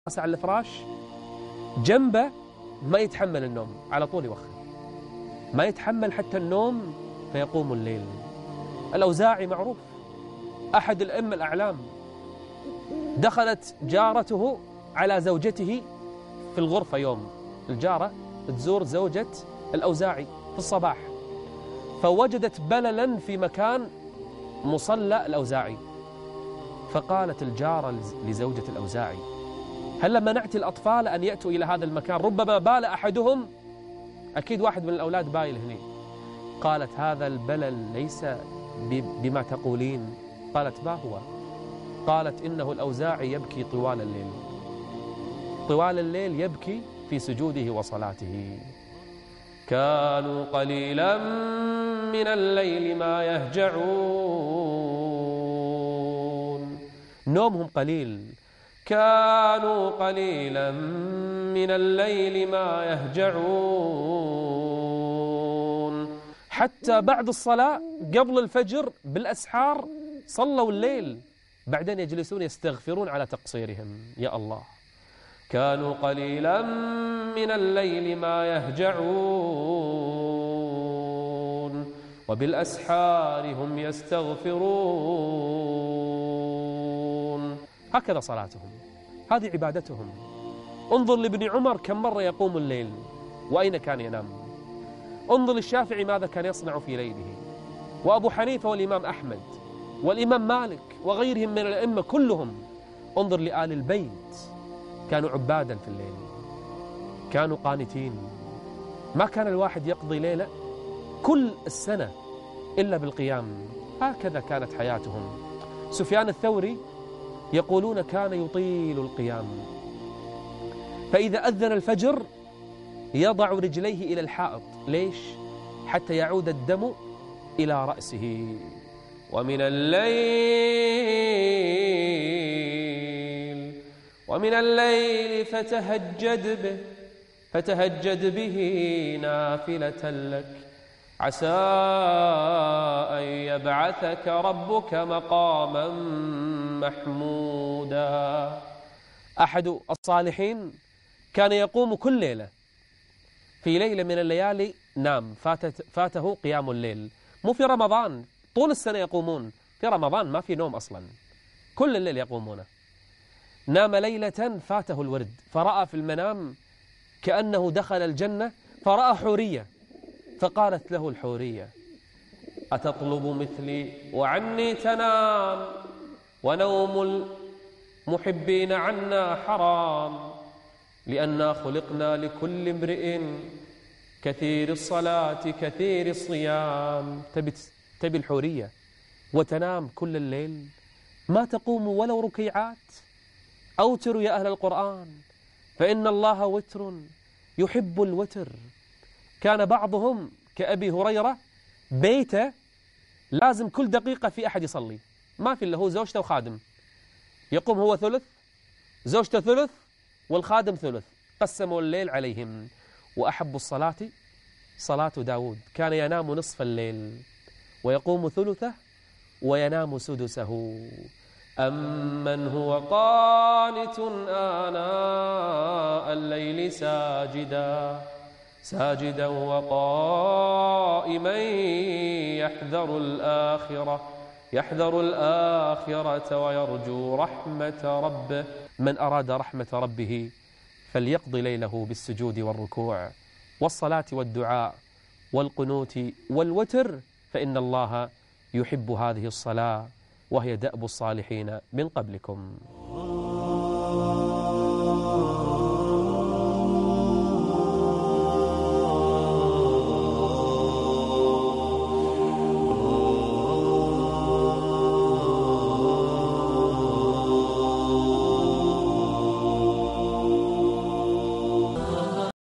على الفراش جنبه ما يتحمل النوم، على طول يوخر، ما يتحمل حتى النوم فيقوم الليل. الأوزاعي معروف أحد الأئمة الأعلام، دخلت جارته على زوجته في الغرفة يوم، الجارة تزور زوجة الأوزاعي في الصباح، فوجدت بللا في مكان مصلى الأوزاعي، فقالت الجارة لزوجة الأوزاعي: هل منعت الأطفال أن يأتوا إلى هذا المكان؟ ربما بال أحدهم، أكيد واحد من الأولاد بايل هنا. قالت: هذا البلل ليس بما تقولين. قالت: ما هو؟ قالت: إنه الأوزاعي يبكي طوال الليل، طوال الليل يبكي في سجوده وصلاته. كانوا قليلا من الليل ما يهجعون، نومهم قليل. كانوا قليلا من الليل ما يهجعون، حتى بعد الصلاة قبل الفجر بالأسحار صلوا الليل، بعدين يجلسون يستغفرون على تقصيرهم. يا الله، كانوا قليلا من الليل ما يهجعون وبالأسحار هم يستغفرون. هكذا صلاتهم، هذه عبادتهم. انظر لابن عمر كم مرة يقوم الليل وأين كان ينام. انظر للشافعي ماذا كان يصنع في ليله، وأبو حنيفة والإمام أحمد والإمام مالك وغيرهم من الأئمة كلهم. انظر لآل البيت، كانوا عبادا في الليل، كانوا قانتين. ما كان الواحد يقضي ليلة كل السنة إلا بالقيام. هكذا كانت حياتهم. سفيان الثوري يقولون كان يطيل القيام، فإذا أذن الفجر يضع رجليه إلى الحائط. ليش؟ حتى يعود الدم إلى رأسه. ومن الليل فتهجد به نافلة لك عسى أن يبعثك ربك مقاما محمودا. أحد الصالحين كان يقوم كل ليلة، في ليلة من الليالي نام، فاته قيام الليل. مو في رمضان، طول السنة يقومون، في رمضان ما في نوم أصلا، كل الليل يقومون. نام ليلة فاته الورد، فرأى في المنام كأنه دخل الجنة، فرأى حورية، فقالت له الحورية: أتطلب مثلي وعني تنام، ونوم المحبين عنا حرام، لأننا خلقنا لكل امرئ كثير الصلاة كثير الصيام. تبي الحورية وتنام كل الليل، ما تقوم ولو ركيعات؟ أوتروا يا أهل القرآن، فإن الله وتر يحب الوتر. كان بعضهم كأبي هريرة بيته لازم كل دقيقة في أحد يصلي، ما في إلا هو زوجته وخادم، يقوم هو ثلث، زوجته ثلث، والخادم ثلث، قسموا الليل عليهم. وأحب الصلاة صلاة داود، كان ينام نصف الليل ويقوم ثلثه وينام سدسه. أمن هو قانت آناء الليل ساجدا وقائما يحذر الآخرة ويرجو رحمة ربه. من أراد رحمة ربه فليقضي ليله بالسجود والركوع والصلاة والدعاء والقنوت والوتر، فإن الله يحب هذه الصلاة، وهي دأب الصالحين من قبلكم.